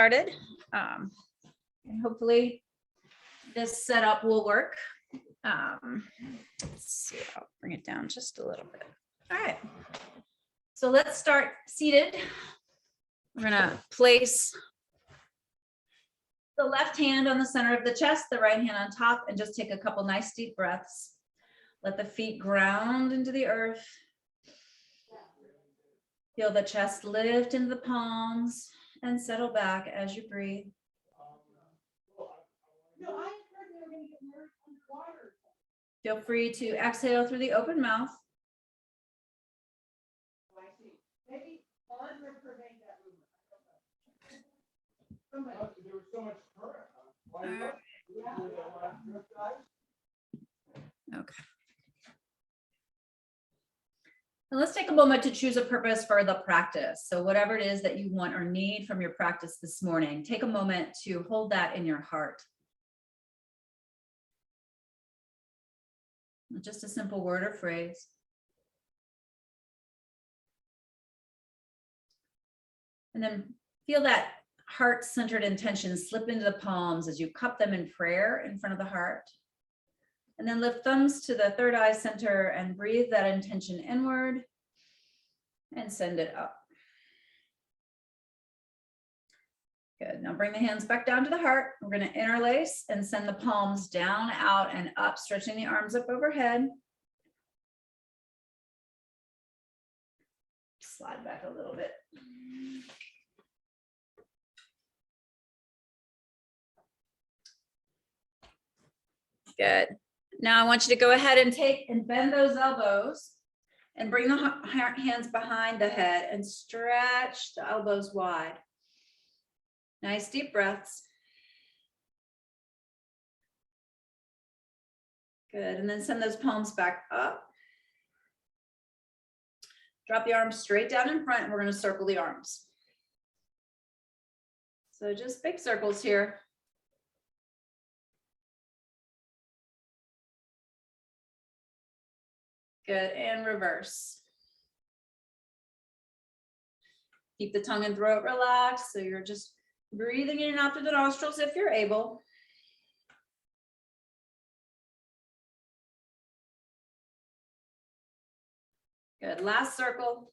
Started, and hopefully this setup will work. Let's see, I'll bring it down just a little bit. All right, so let's start seated. We're gonna place the left hand on the center of the chest, the right hand on top, and just take a couple nice deep breaths. Let the feet ground into the earth. Feel the chest lift into the palms and settle back as you breathe. Feel free to exhale through the open mouth. There was so much Okay. And let's take a moment to choose a purpose for the practice. So whatever it is that you want or need from your practice this morning, take a moment to hold that in your heart. Just a simple word or phrase. And then feel that heart-centered intention slip into the palms as you cup them in prayer in front of the heart. And then lift thumbs to the third eye center and breathe that intention inward and send it up. Good. Now bring the hands back down to the heart. We're going to interlace and send the palms down, out, and up, stretching the arms up overhead. Slide back a little bit. Good. Now I want you to go ahead and take and bend those elbows and bring the hands behind the head and stretch the elbows wide. Nice deep breaths. Good. And then send those palms back up. Drop the arms straight down in front and we're going to circle the arms. So just big circles here. Good, and reverse. Keep the tongue and throat relaxed, so you're just breathing in and out through the nostrils if you're able. Good, last circle.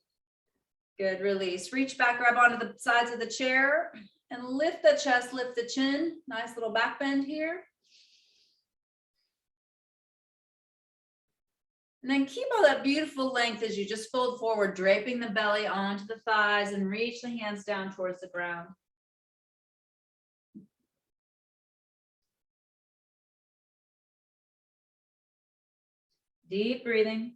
Good, release. Reach back, grab onto the sides of the chair and lift the chest, lift the chin. Nice little back bend here. And then keep all that beautiful length as you just fold forward, draping the belly onto the thighs and reach the hands down towards the ground. Deep breathing.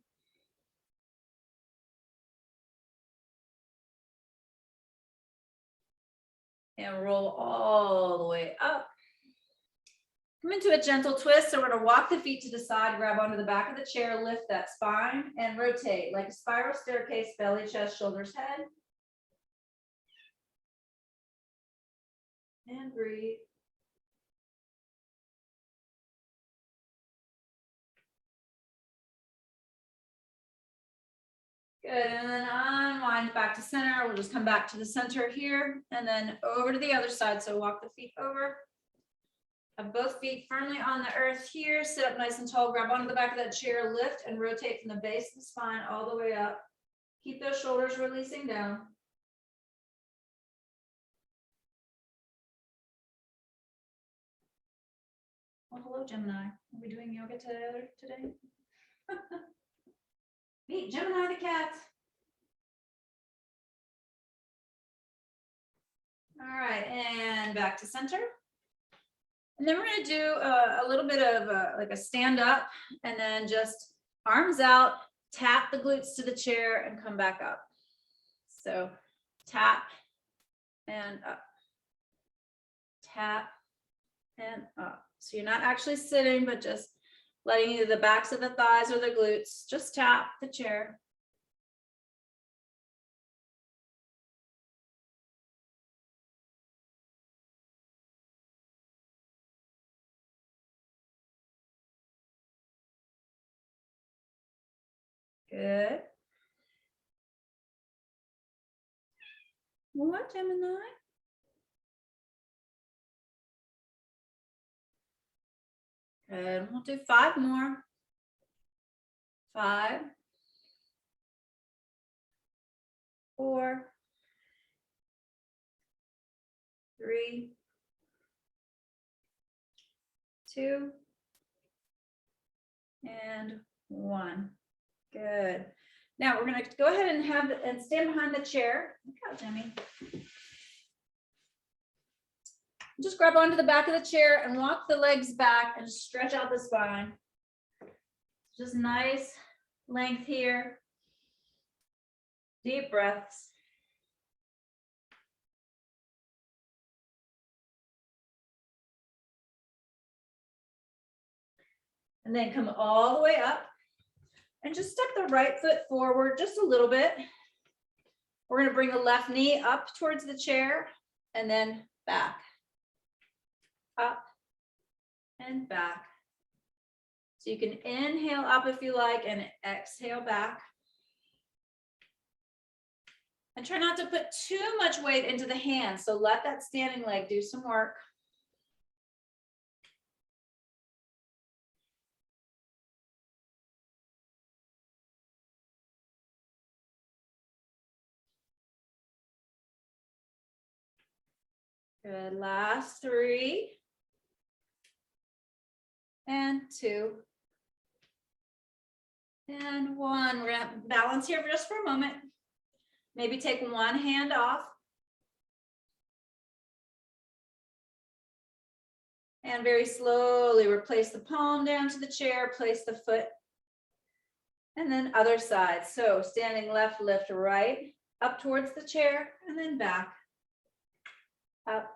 And roll all the way up. Come into a gentle twist. So we're going to walk the feet to the side, grab onto the back of the chair, lift that spine and rotate like a spiral staircase, belly, chest, shoulders, head. And breathe. Good, and then unwind back to center. We'll just come back to the center here and then over to the other side. So walk the feet over. Have both feet firmly on the earth here. Sit up nice and tall. Grab onto the back of that chair. Lift and rotate from the base of the spine all the way up. Keep those shoulders releasing down. Well, hello, Gemini. Are we doing yoga today? Meet Gemini the cat. All right, and back to center. And then we're going to do a little bit of like a stand up and then just arms out, tap the glutes to the chair and come back up. So tap and up, tap and up. So you're not actually sitting, but just letting either the backs of the thighs or the glutes, just tap the chair. Good. What, Gemini? Good. We'll do 5 more. 5, 4, 3, 2, and 1. Good. Now we're going to go ahead and stand behind the chair. Look out, Jimmy. Just grab onto the back of the chair and walk the legs back and stretch out the spine. Just nice length here. Deep breaths. And then come all the way up and just step the right foot forward just a little bit. We're going to bring the left knee up towards the chair and then back. Up and back. So you can inhale up if you like and exhale back. And try not to put too much weight into the hands. So let that standing leg do some work. Good. Last 3. And 2. And 1. We're going to balance here just for a moment. Maybe take one hand off. And very slowly replace the palm down to the chair, place the foot. And then other side. So standing left, lift right, up towards the chair, and then back. Up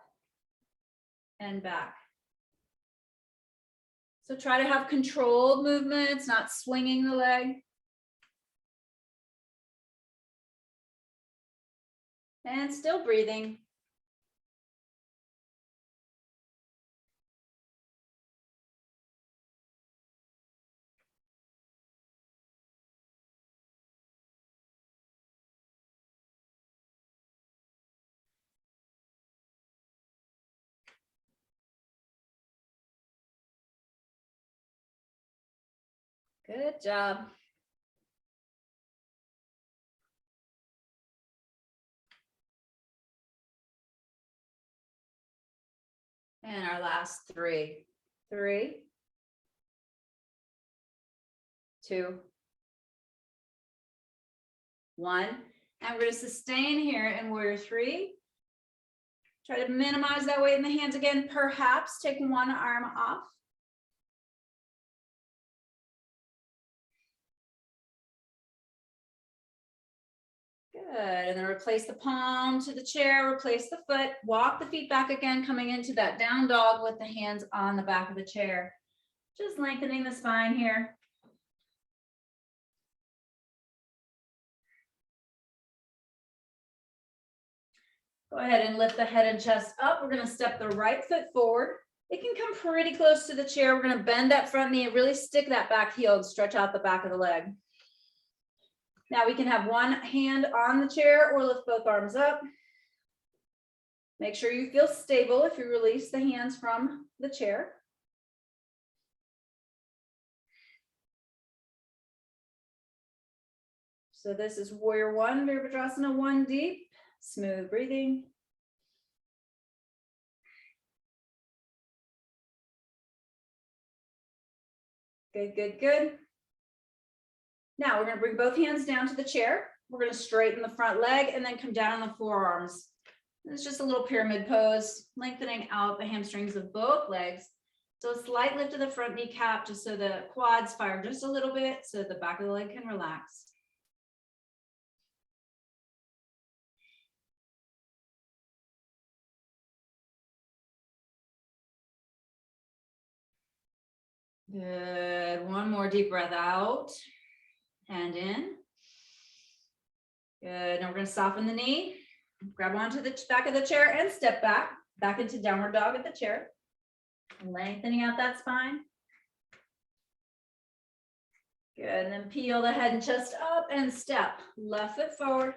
and back. So try to have controlled movements, not swinging the leg. And still breathing. Good job. And our last 3. 3, 2, 1. And we're going to sustain here in warrior 3. Try to minimize that weight in the hands again. Perhaps take one arm off. Good. And then replace the palm to the chair, replace the foot, walk the feet back again, coming into that down dog with the hands on the back of the chair. Just lengthening the spine here. Go ahead and lift the head and chest up. We're going to step the right foot forward. It can come pretty close to the chair. We're going to bend that front knee and really stick that back heel and stretch out the back of the leg. Now we can have one hand on the chair or lift both arms up. Make sure you feel stable if you release the hands from the chair. So this is warrior 1, Virabhadrasana 1 deep, smooth breathing. Good, good, good. Now we're going to bring both hands down to the chair. We're going to straighten the front leg and then come down on the forearms. It's just a little pyramid pose, lengthening out the hamstrings of both legs. So a slight lift of the front kneecap just so the quads fire just a little bit so the back of the leg can relax. Good. One more deep breath out and in. Good. Now we're going to soften the knee, grab onto the back of the chair and step back into downward dog at the chair. Lengthening out that spine. Good. And then peel the head and chest up and step. Left foot forward,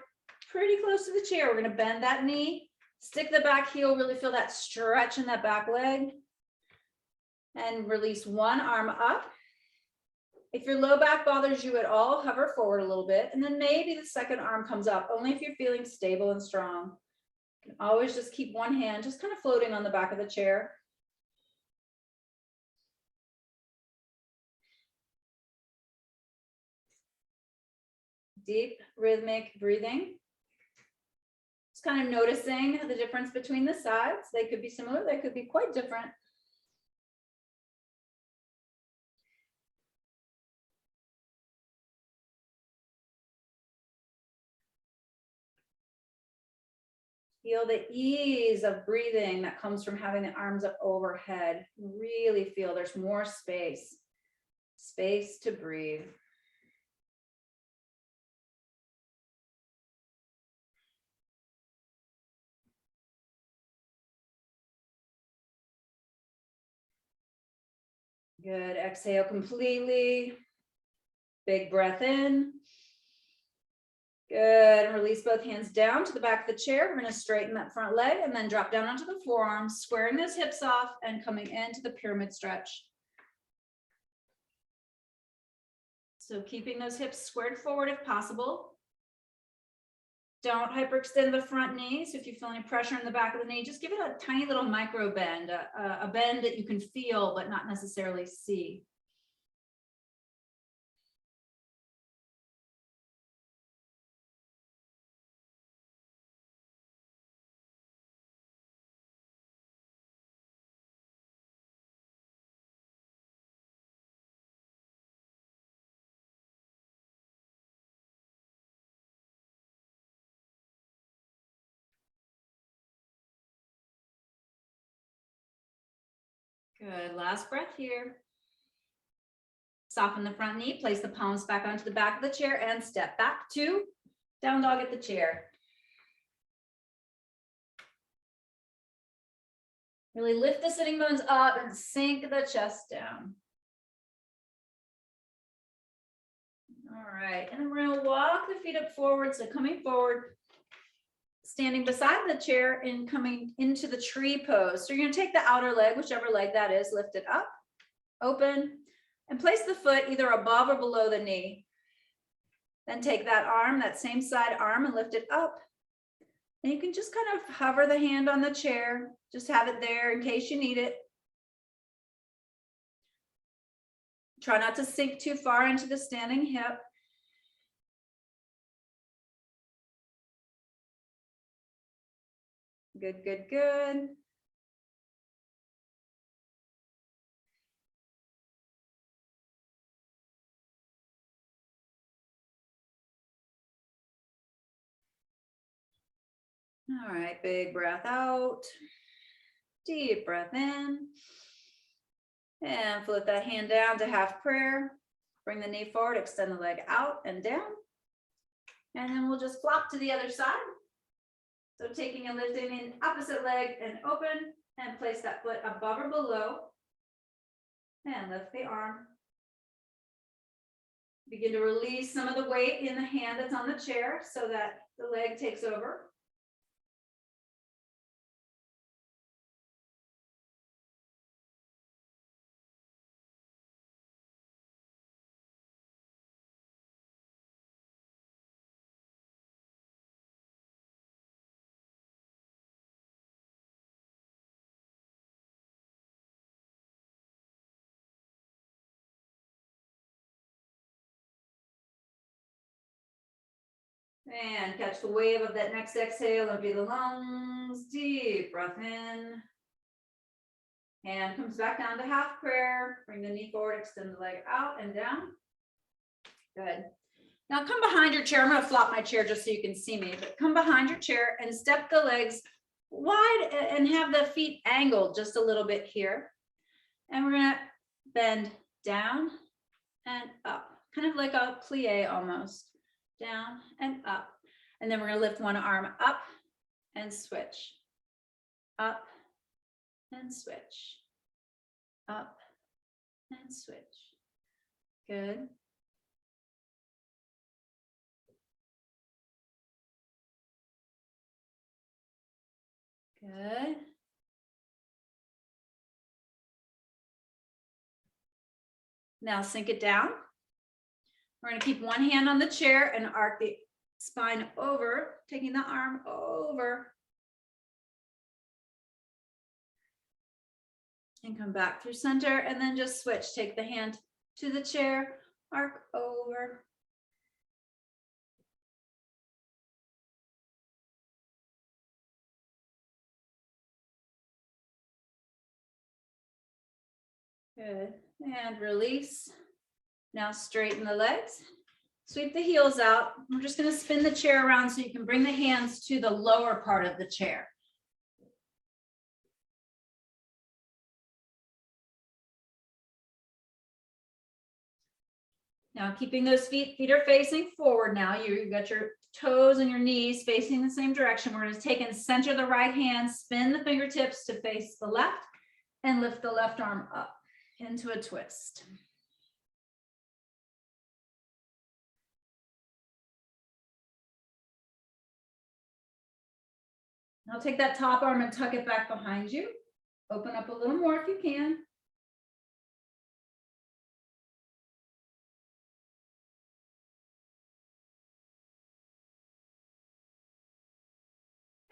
pretty close to the chair. We're going to bend that knee, stick the back heel, really feel that stretch in that back leg. and release one arm up. If your low back bothers you at all, hover forward a little bit, and then maybe the second arm comes up, only if you're feeling stable and strong. You can always just keep one hand just kind of floating on the back of the chair. Deep rhythmic breathing. Just kind of noticing the difference between the sides. They could be similar, they could be quite different. Feel the ease of breathing that comes from having the arms up overhead. Really feel there's more space. Space to breathe. Good. Exhale completely. Big breath in. Good. And release both hands down to the back of the chair. We're going to straighten that front leg and then drop down onto the forearms, squaring those hips off and coming into the pyramid stretch. So keeping those hips squared forward if possible. Don't hyperextend the front knee. So if you feel any pressure in the back of the knee, just give it a tiny little micro bend, a bend that you can feel but not necessarily see. Good. Last breath here. Soften the front knee, place the palms back onto the back of the chair and step back to down dog at the chair. Really lift the sitting bones up and sink the chest down. All right, and then we're going to walk the feet up forward. So coming forward, standing beside the chair and coming into the tree pose. So you're going to take the outer leg, whichever leg that is, lift it up, open, and place the foot either above or below the knee. Then take that arm, that same side arm, and lift it up. And you can just kind of hover the hand on the chair, just have it there in case you need it. Try not to sink too far into the standing hip. Good, good, good. All right, big breath out. Deep breath in. And flip that hand down to half prayer. Bring the knee forward, extend the leg out and down. And then we'll just flop to the other side. So taking and lifting in opposite leg and open, and place that foot above or below. And lift the arm. Begin to release some of the weight in the hand that's on the chair so that the leg takes over. And catch the wave of that next exhale, empty the lungs, deep breath in. And comes back down to half prayer. Bring the knee forward, extend the leg out and down. Good. Now come behind your chair. I'm going to flop my chair just so you can see me, but come behind your chair and step the legs wide and have the feet angled just a little bit here. And we're going to bend down and up, kind of like a plie almost. Down and up. And then we're going to lift one arm up and switch. Up and switch. Up and switch. Good. Good. Now sink it down. We're going to keep one hand on the chair and arc the spine over, taking the arm over. And come back through center and then just switch. Take the hand to the chair, arc over. Good, and release. Now straighten the legs, sweep the heels out. We're just going to spin the chair around so you can bring the hands to the lower part of the chair. Now keeping those feet are facing forward now. You've got your toes and your knees facing the same direction. We're going to take and center the right hand, spin the fingertips to face the left, and lift the left arm up into a twist. Now take that top arm and tuck it back behind you. Open up a little more if you can.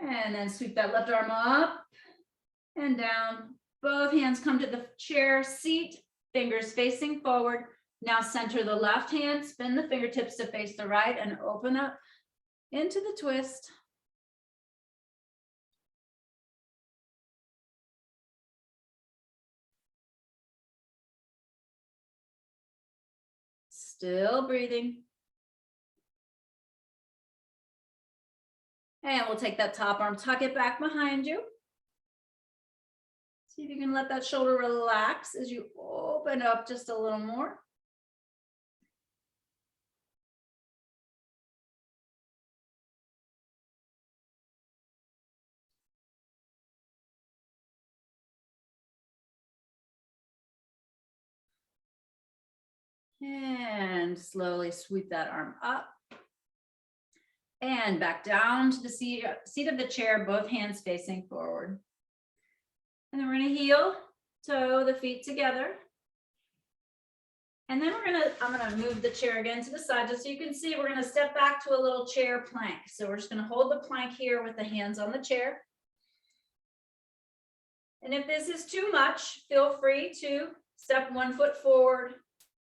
And then sweep that left arm up and down. Both hands come to the chair seat, fingers facing forward. Now center the left hand, spin the fingertips to face the right, and open up into the twist. Still breathing. And we'll take that top arm, tuck it back behind you. See if you can let that shoulder relax as you open up just a little more. And slowly sweep that arm up. And back down to the seat of the chair, both hands facing forward. And then we're going to heel toe the feet together. And then I'm going to move the chair again to the side just so you can see we're going to step back to a little chair plank. So we're just going to hold the plank here with the hands on the chair. And if this is too much, feel free to step 1 foot forward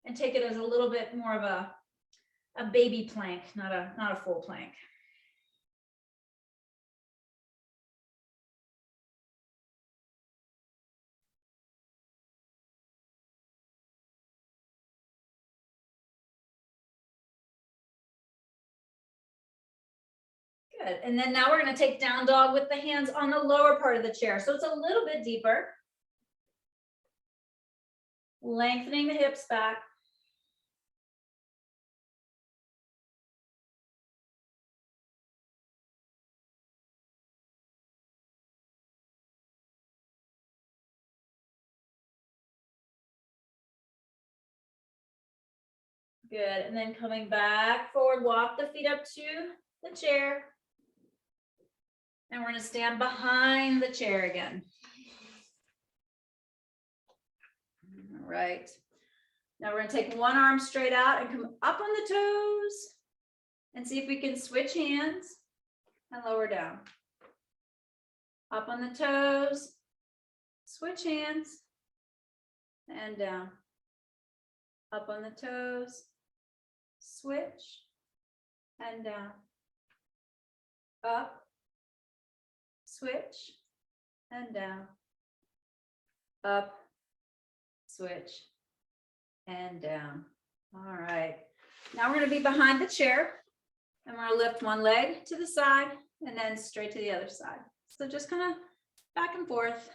and take it as a little bit more of a baby plank, not a full plank. Good. And then now we're going to take down dog with the hands on the lower part of the chair. So it's a little bit deeper. Lengthening the hips back. Good. And then coming back forward, walk the feet up to the chair. And we're going to stand behind the chair again. All right. Now we're going to take one arm straight out and come up on the toes and see if we can switch hands and lower down. Up on the toes, switch hands and down. Up on the toes, switch and down. Up, switch and down. Up, switch and down. All right. Now we're going to be behind the chair and we're going to lift one leg to the side and then straight to the other side. So just kind of back and forth.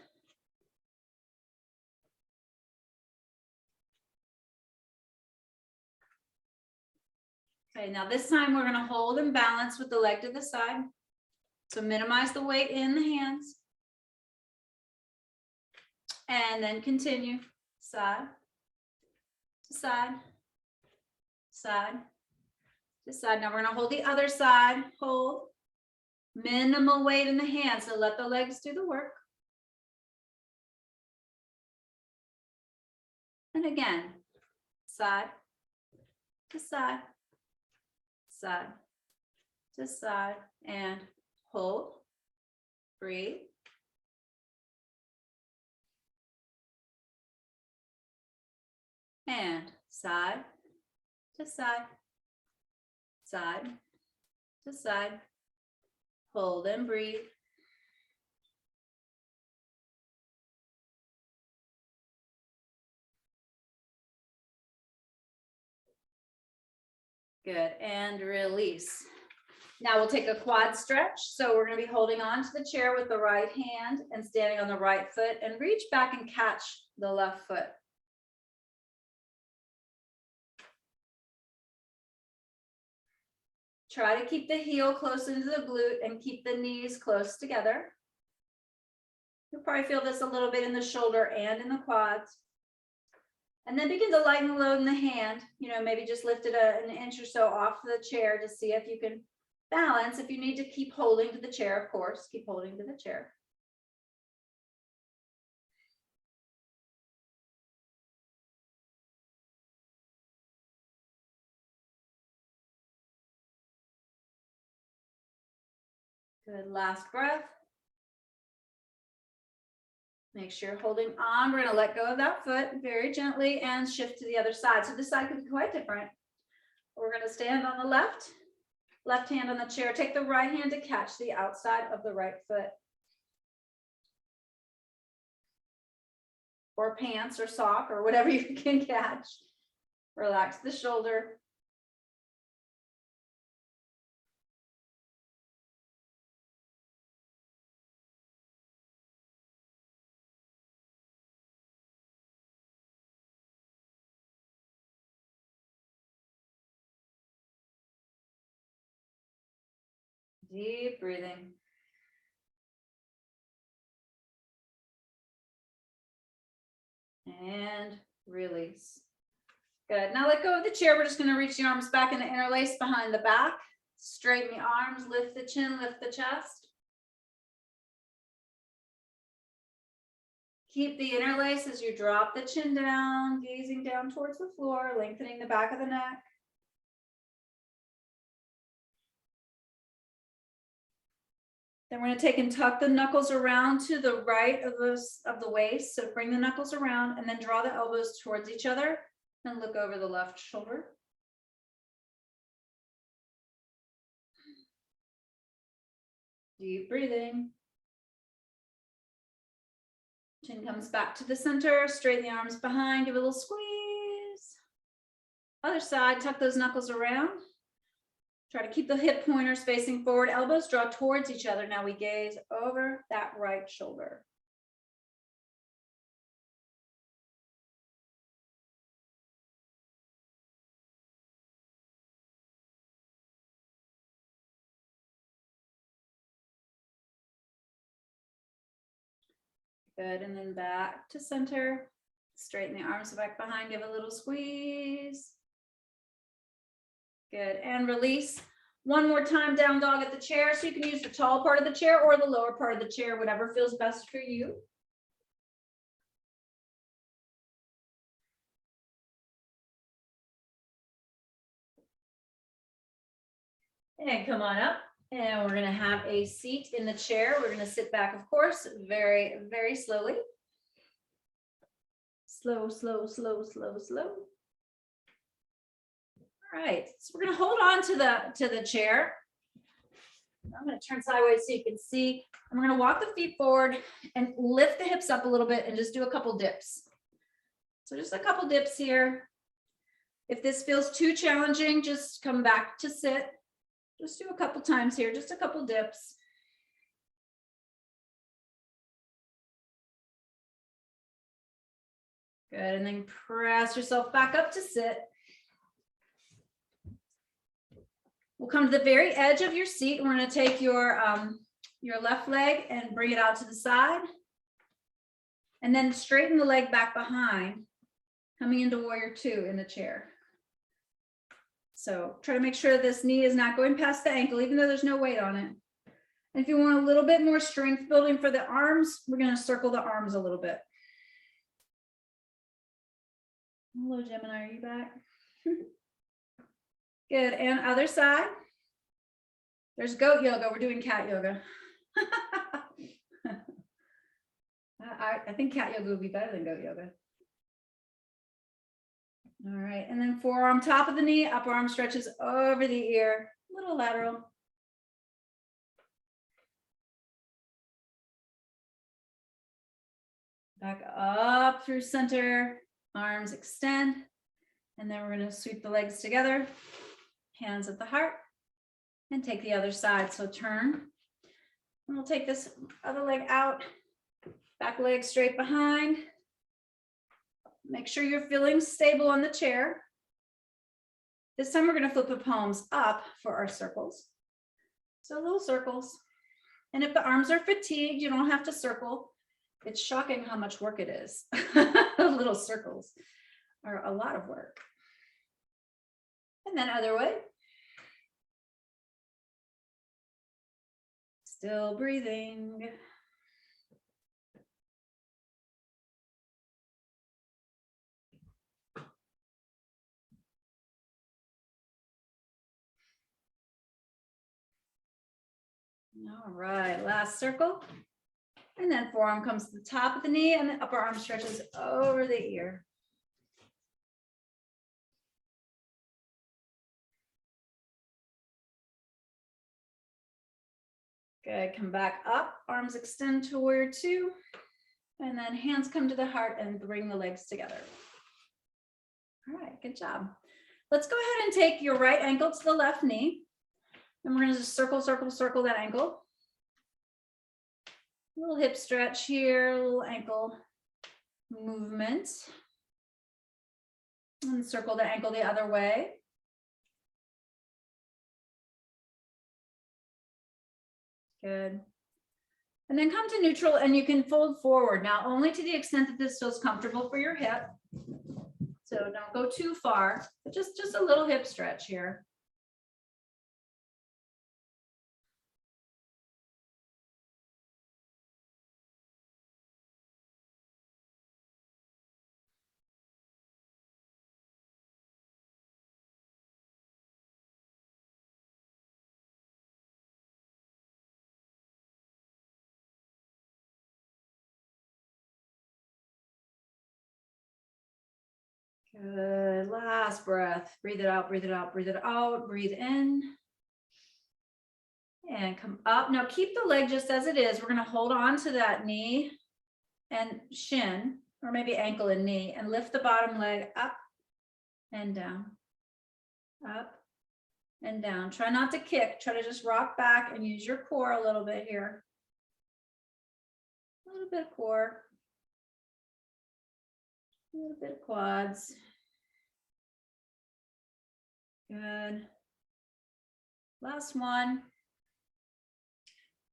Okay, now this time we're going to hold and balance with the leg to the side. So minimize the weight in the hands. And then continue side to side, side to side. Now we're going to hold the other side. Hold. Minimal weight in the hands, so let the legs do the work. And again, side to side, side to side, and hold, breathe. And side to side, side to side, hold and breathe. Good, and release. Now we'll take a quad stretch. So we're going to be holding on to the chair with the right hand and standing on the right foot, and reach back and catch the left foot. Try to keep the heel close into the glute and keep the knees close together. You'll probably feel this a little bit in the shoulder and in the quads. And then begin to lighten the load in the hand. You know, maybe just lift it an inch or so off the chair to see if you can balance. If you need to keep holding to the chair, of course, keep holding to the chair. Good, last breath. Make sure you're holding on. We're going to let go of that foot very gently and shift to the other side. So this side could be quite different. We're going to stand on the left hand on the chair. Take the right hand to catch the outside of the right foot. Or pants or sock or whatever you can catch. Relax the shoulder. Deep breathing. And release. Good. Now let go of the chair. We're just going to reach the arms back and interlace behind the back. Straighten the arms, lift the chin, lift the chest. Keep the interlace as you drop the chin down, gazing down towards the floor, lengthening the back of the neck. Then we're going to take and tuck the knuckles around to the right of the waist. So bring the knuckles around and then draw the elbows towards each other and look over the left shoulder. Deep breathing. Chin comes back to the center, straighten the arms behind, give a little squeeze. Other side, tuck those knuckles around. Try to keep the hip pointers facing forward, elbows draw towards each other. Now we gaze over that right shoulder. Good, and then back to center. Straighten the arms back behind, give a little squeeze. Good, and release. One more time, down dog at the chair. So you can use the tall part of the chair or the lower part of the chair, whatever feels best for you. And come on up. And we're gonna have a seat in the chair. We're gonna sit back, of course, very, very slowly. Slow, slow, slow, slow, slow. All right, so we're gonna hold on to the chair. I'm gonna turn sideways so you can see. And we're gonna walk the feet forward and lift the hips up a little bit and just do a couple dips. So just a couple dips here. If this feels too challenging, just come back to sit. Just do a couple times here, just a couple dips. Good, and then press yourself back up to sit. We'll come to the very edge of your seat. We're going to take your left leg and bring it out to the side. And then straighten the leg back behind, coming into warrior two in the chair. So try to make sure this knee is not going past the ankle, even though there's no weight on it. And if you want a little bit more strength building for the arms, we're going to circle the arms a little bit. Hello, Gemini, are you back? Good, and other side. There's goat yoga, we're doing cat yoga. I think cat yoga would be better than goat yoga. All right, and then forearm, top of the knee, upper arm stretches over the ear, little lateral. Back up through center, arms extend, and then we're going to sweep the legs together, hands at the heart, and take the other side. So turn, and we'll take this other leg out, back leg straight behind. Make sure you're feeling stable on the chair. This time we're going to flip the palms up for our circles. So little circles. And if the arms are fatigued, you don't have to circle. It's shocking how much work it is. Little circles are a lot of work. And then other way. Still breathing. All right, last circle. And then forearm comes to the top of the knee and the upper arm stretches over the ear. Good, come back up, arms extend to warrior two, and then hands come to the heart and bring the legs together. All right, good job. Let's go ahead and take your right ankle to the left knee. And we're gonna just circle, circle, circle that ankle. A little hip stretch here, a little ankle movement. And circle the ankle the other way. Good. And then come to neutral and you can fold forward. Now, only to the extent that this feels comfortable for your hip. So don't go too far, but just a little hip stretch here. Good, last breath. Breathe it out, breathe it out, breathe it out, breathe in. And come up. Now keep the leg just as it is. We're gonna hold on to that knee and shin, or maybe ankle and knee, and lift the bottom leg up and down, up and down. Try not to kick, try to just rock back and use your core a little bit here. A little bit of core, a little bit of quads. Good. Last one.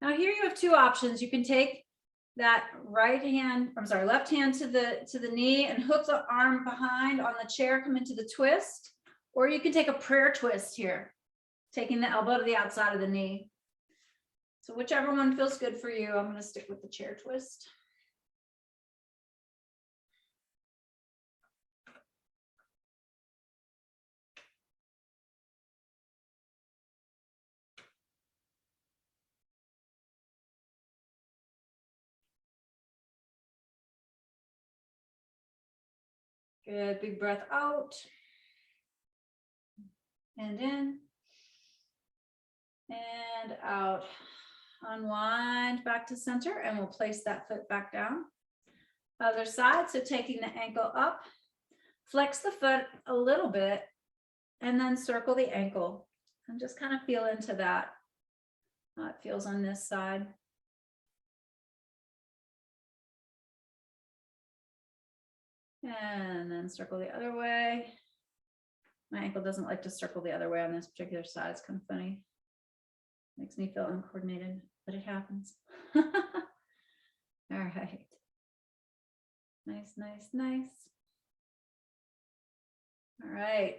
Now here you have two options. You can take that left hand to the knee and hook the arm behind on the chair, come into the twist, or you can take a prayer twist here, taking the elbow to the outside of the knee. So whichever one feels good for you, I'm going to stick with the chair twist. Good, big breath out and in and out. Unwind back to center and we'll place that foot back down. Other side, so taking the ankle up, flex the foot a little bit and then circle the ankle and just kind of feel into that, how it feels on this side. And then circle the other way. My ankle doesn't like to circle the other way on this particular side. It's kind of funny. Makes me feel uncoordinated, but it happens. All right. Nice, nice, nice. All right.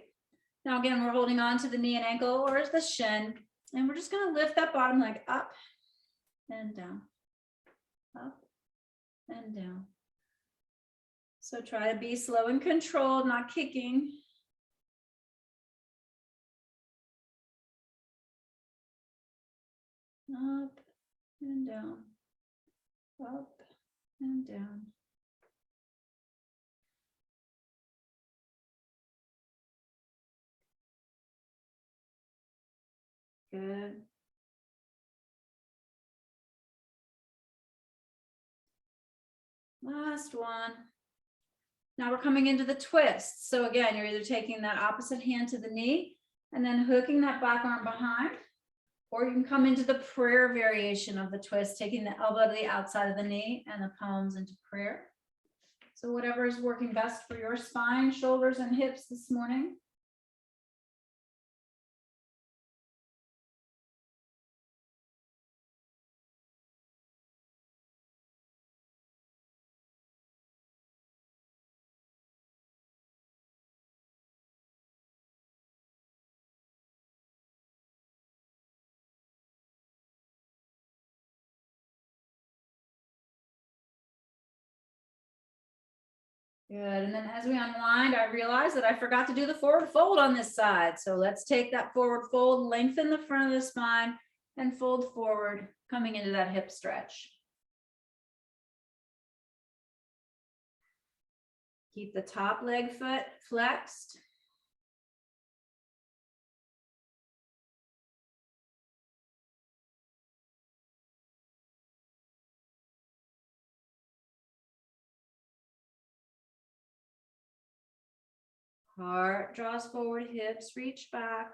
Now again, we're holding on to the knee and ankle or the shin, and we're just going to lift that bottom leg up and down, up and down. So try to be slow and controlled, not kicking. Up and down, up and down. Good. Last one. Now we're coming into the twist. So again, you're either taking that opposite hand to the knee and then hooking that back arm behind, or you can come into the prayer variation of the twist, taking the elbow to the outside of the knee and the palms into prayer. So whatever is working best for your spine, shoulders, and hips this morning. Good, and then as we unwind, I realized that I forgot to do the forward fold on this side. So let's take that forward fold, lengthen the front of the spine, and fold forward, coming into that hip stretch. Keep the top leg foot flexed. Heart draws forward, hips reach back.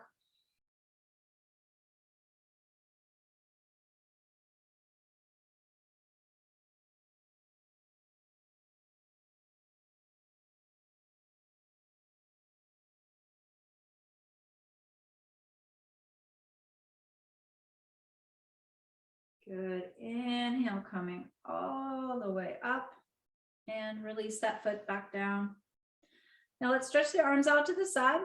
Good, inhale, coming all the way up, and release that foot back down. Now let's stretch the arms out to the side.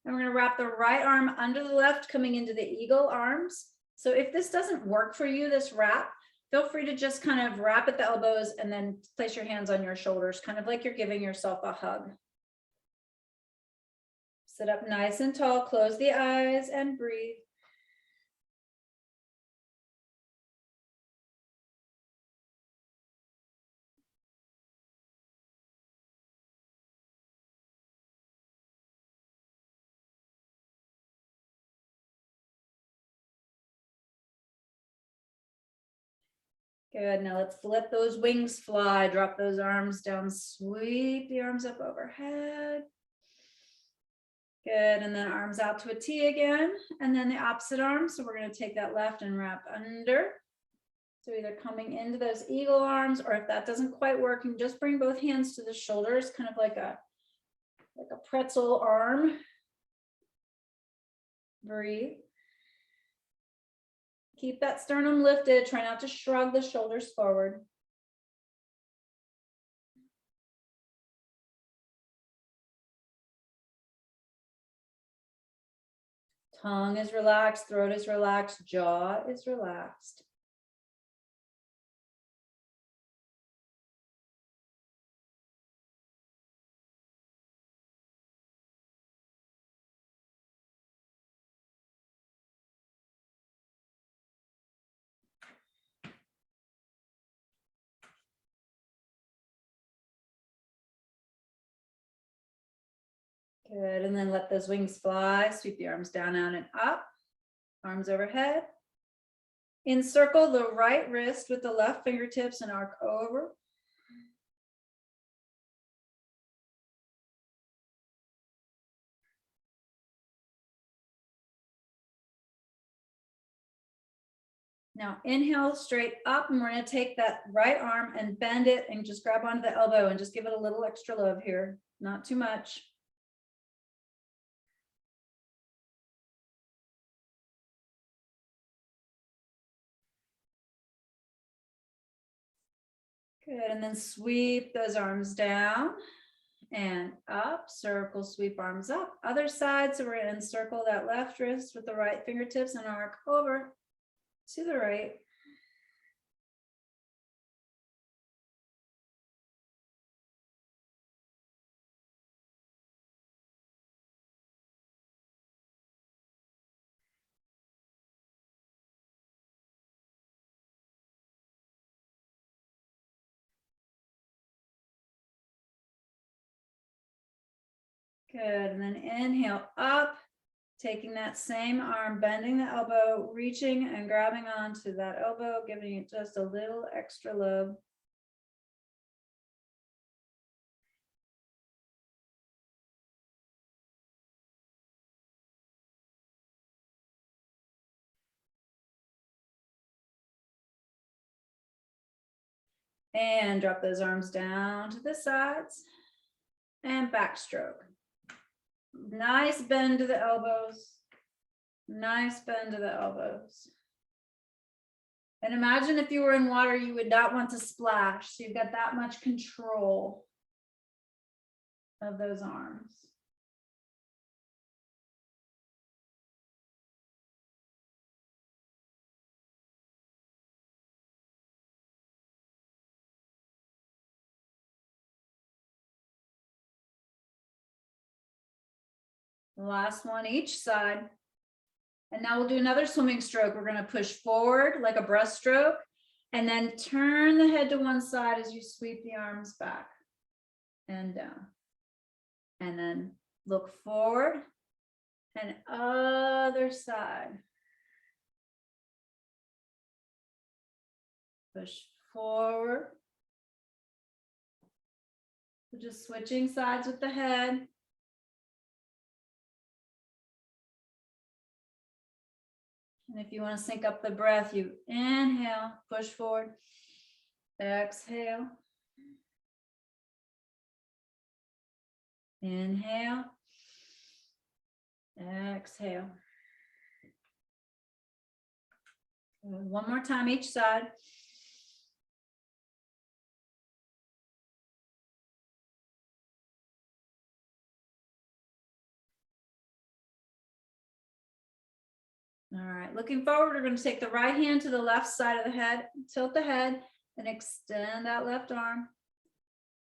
And we're going to wrap the right arm under the left, coming into the eagle arms. So if this doesn't work for you, this wrap, feel free to just kind of wrap at the elbows and then place your hands on your shoulders, kind of like you're giving yourself a hug. Sit up nice and tall, close the eyes and breathe. Good, now let's let those wings fly, drop those arms down, sweep the arms up overhead. Good, and then arms out to a T again, and then the opposite arm. So we're going to take that left and wrap under. So either coming into those eagle arms, or if that doesn't quite work, you can just bring both hands to the shoulders, kind of like a pretzel arm. Breathe. Keep that sternum lifted. Try not to shrug the shoulders forward. Tongue is relaxed, throat is relaxed, jaw is relaxed. Good, and then let those wings fly, sweep the arms down, out, and up, arms overhead. Encircle the right wrist with the left fingertips and arc over. Now inhale straight up, and we're going to take that right arm and bend it and just grab onto the elbow and just give it a little extra love here, not too much. Good, and then sweep those arms down and up, circle, sweep arms up. Other side, so we're going to encircle that left wrist with the right fingertips and arc over to the right. Good, and then inhale up, taking that same arm, bending the elbow, reaching and grabbing onto that elbow, giving it just a little extra love. And drop those arms down to the sides and backstroke. Nice bend to the elbows. Nice bend to the elbows. And imagine if you were in water, you would not want to splash. So you've got that much control of those arms. Last one each side. And now we'll do another swimming stroke. We're going to push forward like a breaststroke and then turn the head to one side as you sweep the arms back and down. And then look forward and other side. Push forward. We're just switching sides with the head. And if you want to sync up the breath, you inhale, push forward, exhale, inhale, exhale. One more time each side. All right, looking forward, we're going to take the right hand to the left side of the head, tilt the head, and extend that left arm.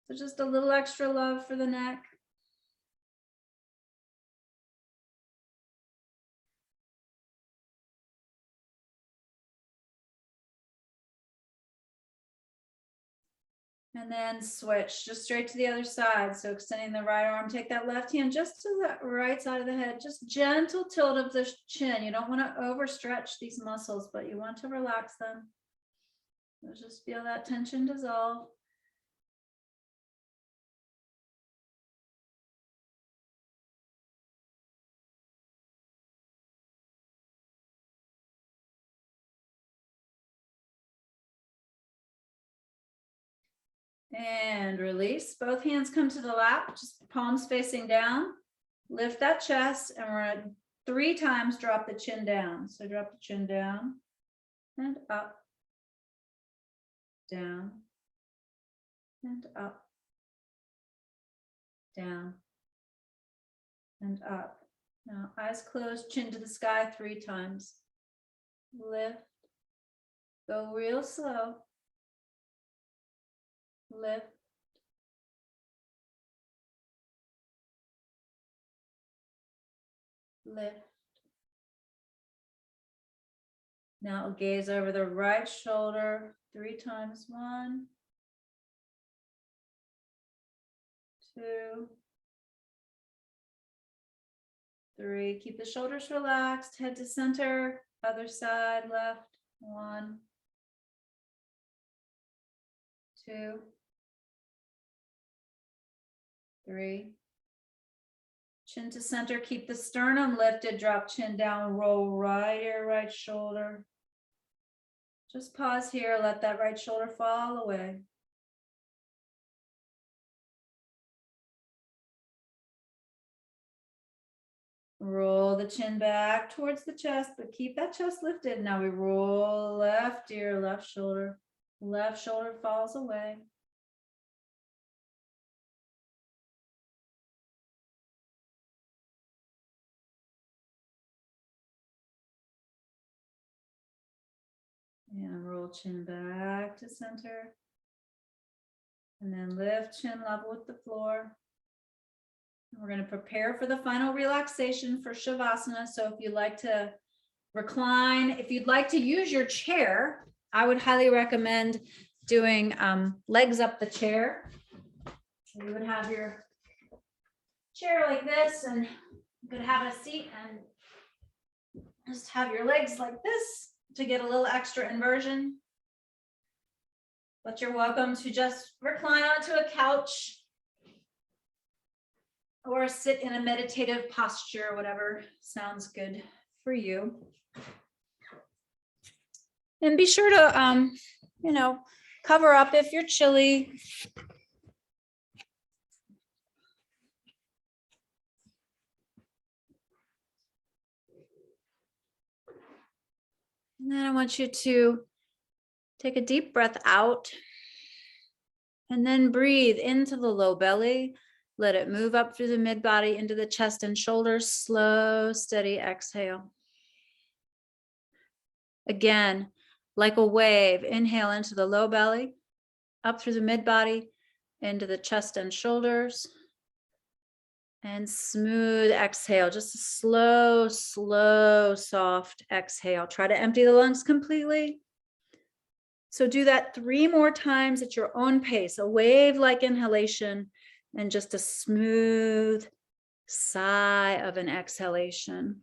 So just a little extra love for the neck. And then switch just straight to the other side. So extending the right arm, take that left hand just to the right side of the head, just gentle tilt of the chin. You don't want to overstretch these muscles, but you want to relax them. So just feel that tension dissolve. And release. Both hands come to the lap, just palms facing down. Lift that chest, and we're going to 3 times drop the chin down. So drop the chin down and up, down, and up, down, and up. Now eyes closed, chin to the sky 3 times. Lift, go real slow. Lift, lift. Now gaze over the right shoulder 3 times. 1, 2, 3. Keep the shoulders relaxed, head to center, other side, left. 1, 2, 3. Chin to center, keep the sternum lifted, drop chin down, roll right ear, right shoulder. Just pause here, let that right shoulder fall away. Roll the chin back towards the chest, but keep that chest lifted. Now we roll left ear, left shoulder falls away. And roll chin back to center. And then lift chin level with the floor. We're going to prepare for the final relaxation for Shavasana. So if you'd like to recline, if you'd like to use your chair, I would highly recommend doing legs up the chair. So you would have your chair like this, and you could have a seat and just have your legs like this to get a little extra inversion. But you're welcome to just recline onto a couch or sit in a meditative posture, whatever sounds good for you. And be sure to, cover up if you're chilly. And then I want you to take a deep breath out and then breathe into the low belly. Let it move up through the mid body into the chest and shoulders. Slow, steady exhale. Again, like a wave, inhale into the low belly, up through the mid body, into the chest and shoulders. And smooth exhale, just a slow, slow, soft exhale. Try to empty the lungs completely. So do that 3 more times at your own pace, a wave-like inhalation and just a smooth sigh of an exhalation.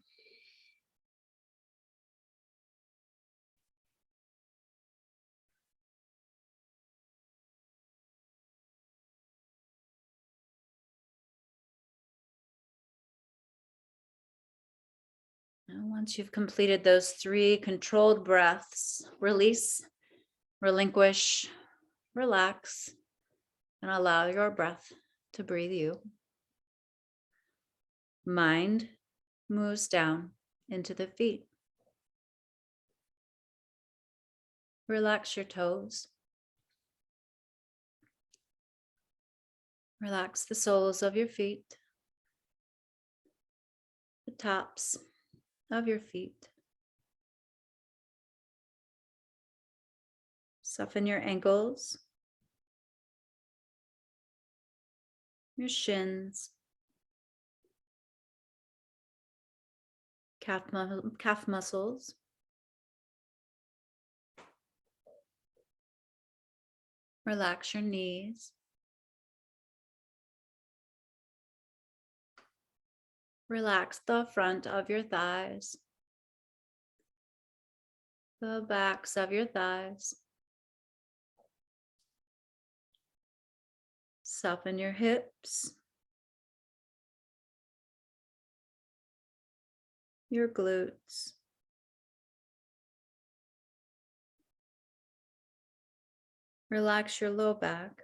And once you've completed those 3 controlled breaths, release, relinquish, relax, and allow your breath to breathe you. Mind moves down into the feet. Relax your toes. Relax the soles of your feet, the tops of your feet. Soften your ankles, your shins, calf muscles. Relax your knees. Relax the front of your thighs, the backs of your thighs. Soften your hips, your glutes. Relax your low back,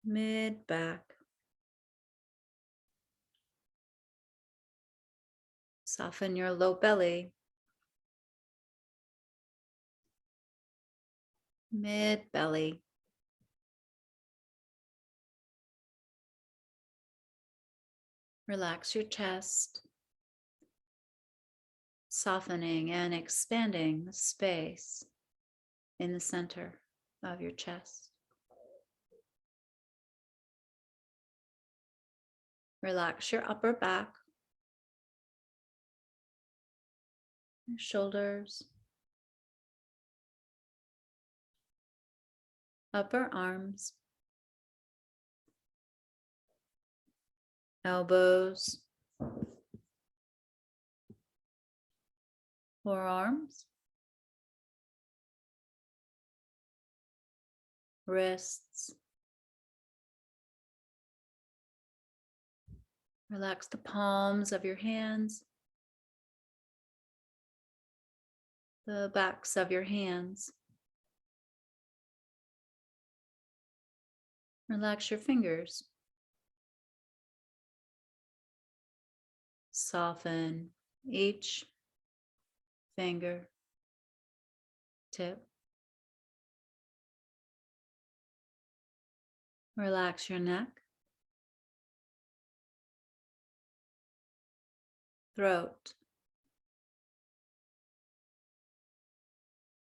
mid back. Soften your low belly, mid belly. Relax your chest, softening and expanding the space in the center of your chest. Relax your upper back, your shoulders, upper arms, elbows, forearms, wrists. Relax the palms of your hands, the backs of your hands. Relax your fingers. Soften each finger tip. Relax your neck, throat,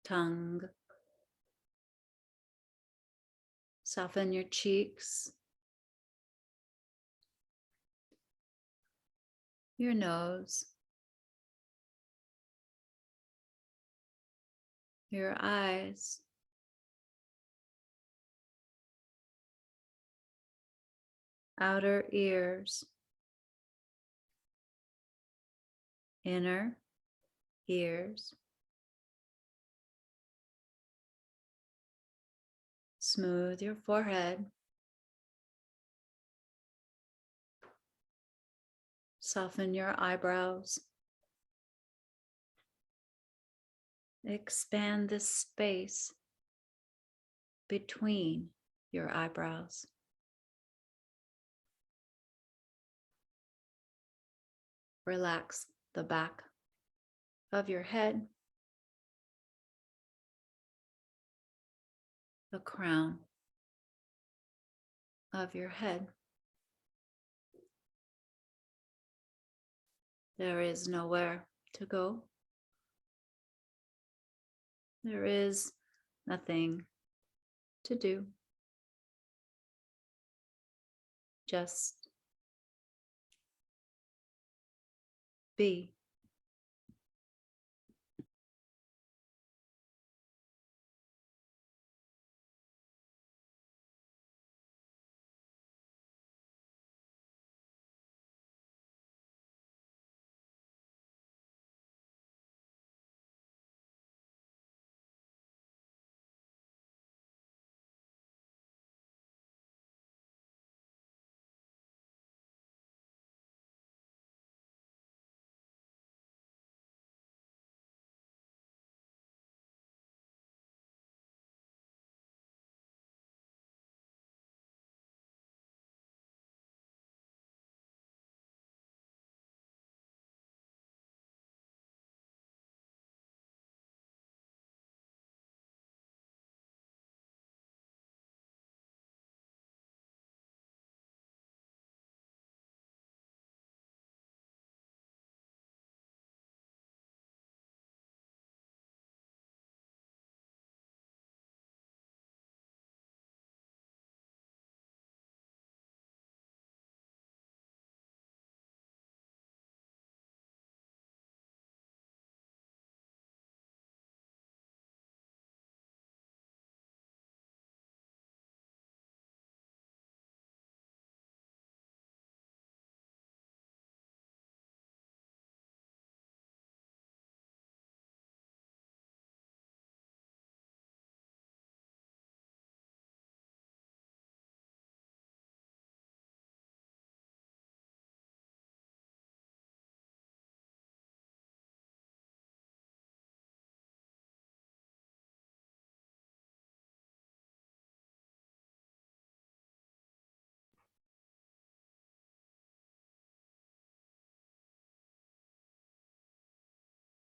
tongue. Soften your cheeks, your nose, your eyes, outer ears, inner ears. Smooth your forehead. Soften your eyebrows. Expand the space between your eyebrows. Relax the back of your head, the crown of your head. There is nowhere to go. There is nothing to do. Just be.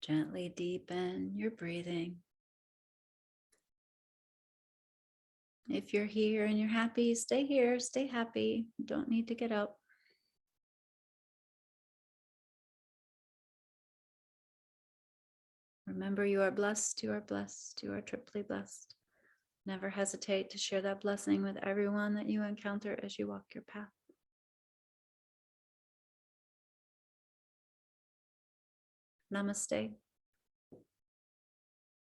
Gently deepen your breathing. If you're here and you're happy, stay here, stay happy. You don't need to get up. Remember, you are blessed, you are blessed, you are triply blessed. Never hesitate to share that blessing with everyone that you encounter as you walk your path. Namaste.